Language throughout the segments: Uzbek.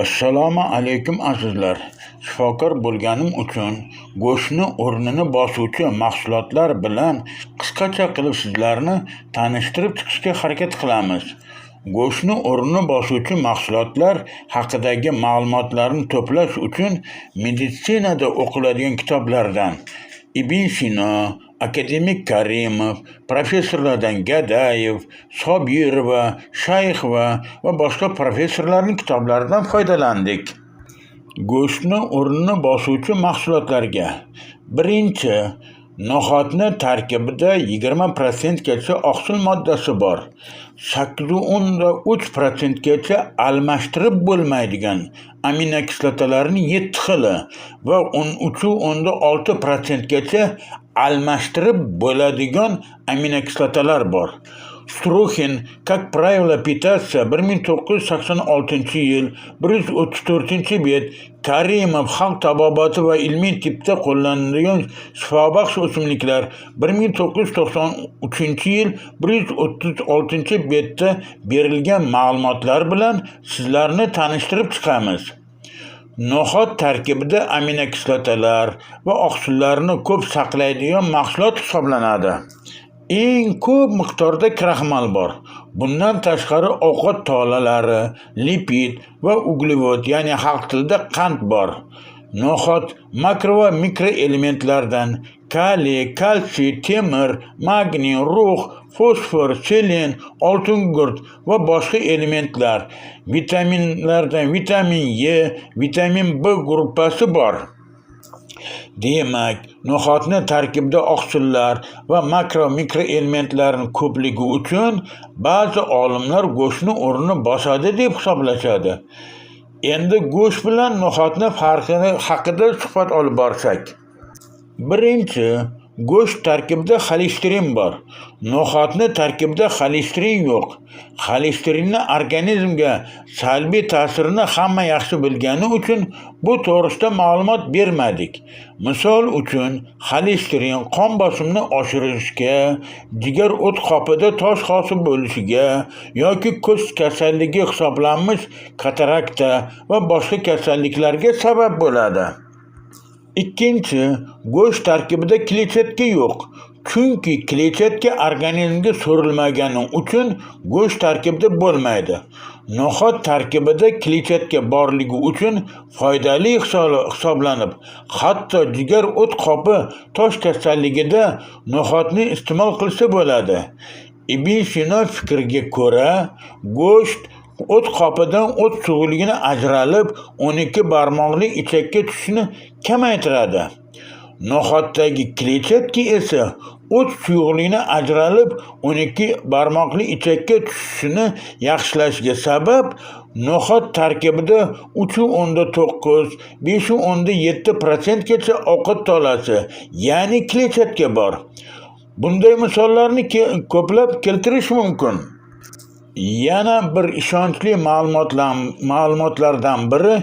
Assalomu alaykum azizlar. Shifokor bo'lganim uchun go'shtni o'rnini bosuvchi mahsulotlar bilan qisqacha qilib sizlarni tanishtirib chiqishga harakat qilamiz. Go'shtni o'rnini bosuvchi mahsulotlar haqidagi ma'lumotlarni to'plash uchun meditsinada o'qiladigan kitoblardan Ibn Sino, Akademik Karimov, professorlardan Gadayev, Sobirova, Shayxova va boshqa professorlarning kitoblaridan foydalandik. Go'shtni o'rnini bosuvchi mahsulotlarga. Birinchi, no'xatni tarkibida 20% gacha oqsil moddasi bor. 8.3% gacha almashtirib bo'lmaydigan aminokislotalarning 7 xili va 13.6% gacha almashtirib bo'ladigan aminokislotalar bor. Struxin, как правило, питается 1986-yil 134-bet. Karimov xalq tabobati va ilmiy tipda qo'llaniladigan shifobaxsh o'simliklar 1993-yil 136-betda berilgan ma'lumotlar bilan sizlarni tanishtirib chiqamiz. No'xat tarkibida aminokislotalar va oqsillarni ko'p saqlaydigan mahsulot hisoblanadi. Eng ko'p miqdorda kraxmal bor. Bundan tashqari ovqat tolalari, lipid va uglevod, ya'ni xalq tilida qand bor. No'xat makro va mikro elementlardan kaliy, kalsiy, temir, magniy, rux, fosfor, selen, oltin gurt va boshqa elementlar, vitaminlardan vitamin E, vitamin B gruppasi bor. Demak, no'xatni tarkibida oqsillar va makro-mikro elementlarning ko'pligi uchun ba'zi olimlar go'shtni o'rnini bosadi deb hisoblashadi. Endi go'sht bilan no'xatni farqi haqida suhbat olib borsak. Birinchi, go'sht tarkibida xolesterin bor. No'xatni tarkibida xolesterin yo'q. Xolesterinning organizmga salbiy ta'sirini hamma yaxshi bilgani uchun bu to'g'risida ma'lumot bermadik. Misol uchun, xolesterin qon bosimini oshirishga, jigar o't qopida tosh hosil bo'lishiga yoki ko'z kasalligi hisoblanmish katarakta va boshqa kasalliklarga sabab bo'ladi. Ikkinchi, go'sht tarkibida kletchatka yo'q. Chunki kletchatka organizmga so'rilmagani uchun go'sht tarkibida bo'lmaydi. No'xat tarkibida kletchatka borligi uchun foydali hisoblanib, hatto jigar o't qopi tosh kasalligida no'xatni iste'mol qilsa bo'ladi. Ibn Sino fikriga ko'ra, go'sht o't qopidan o't sug'ligini ajralib, 12 barmoqli ichakka tushishini kamaytiradi. No'xatdagi kletchatka esa o't suyuqligini ajralib 12 barmoqli ichakka tushishini yaxshilashiga sabab no'xat tarkibida 3.9, 5.7% gacha ovqat tolasi, ya'ni kletchatka bor. Bunday misollarni ko'plab keltirish mumkin. Yana bir ishonchli ma'lumotlardan biri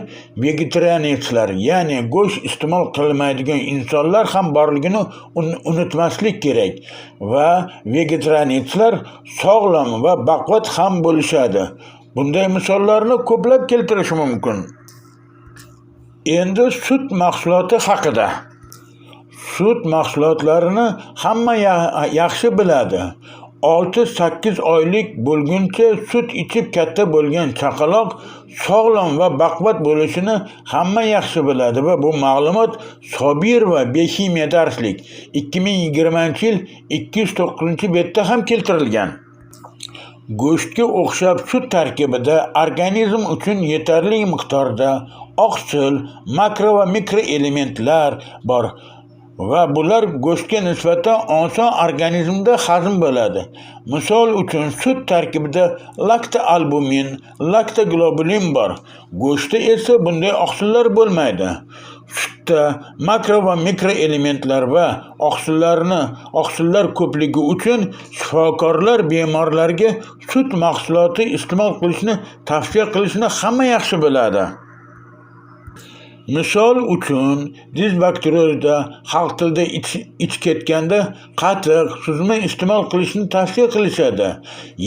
vegetarianistlar, ya'ni go'sht iste'mol qilmaydigan insonlar ham borligini unutmaslik kerak va vegetarianistlar sog'lom va baquvvat ham bo'lishadi. Bunday misollarni ko'plab keltirish mumkin. Endi sut mahsuloti haqida. Sut mahsulotlarini hamma yaxshi biladi. 6-8 oylik bo'lguncha sut ichib katta bo'lgan chaqaloq sog'lom va baquvvat bo'lishini hamma yaxshi biladi va bu ma'lumot Sobirova Bioximiya darslik 2020-yil 209-betda ham keltirilgan. Go'shtga o'xshab sut tarkibida organizm uchun yetarli miqdorda oqsil, makro va mikro elementlar bor va bular go'shtga nisbatan oson organizmda hazm bo'ladi. Misol uchun, sut tarkibida lakta-albumin, lakta-globulin bor. Go'shtda esa bunday oqsillar bo'lmaydi. Sutda makro va mikro elementlar va oqsillar ko'pligi uchun shifokorlar bemorlarga sut mahsuloti iste'mol qilishni tavsiya qilishni hamma yaxshi biladi. Misol uchun, disbakteriozda xalq tilida ich ketganda qatiq, suzma iste'mol qilishni tavsiya qilishadi.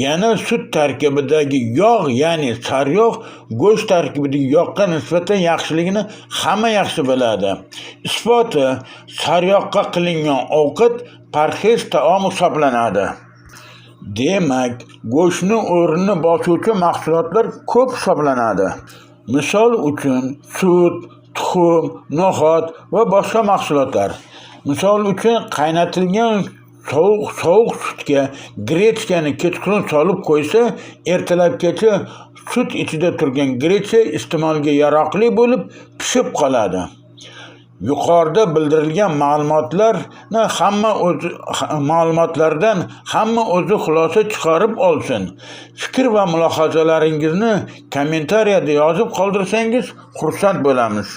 Yana sut tarkibidagi yog', ya'ni saryog' go'sht tarkibidagi yog'ga nisbatan yaxshiligini hamma yaxshi biladi. Isboti, saryoqqa qilingan ovqat parhez taom hisoblanadi. Demak, go'shtni o'rnini bosuvchi mahsulotlar ko'p hisoblanadi. Misol uchun, sut, tuxum, no'xat va boshqa mahsulotlar. Misol uchun, qaynatilgan sovuq sutga grechkani kechqurun solib qo'ysa, ertalabgacha sut ichida turgan grechka iste'molga yaroqli bo'lib, pishib qoladi. Yuqorida bildirilgan ma'lumotlardan hamma o'zi xulosa chiqarib olsin. Fikr va mulohazalaringizni kommentariyada yozib qoldirsangiz xursand bo'lamiz.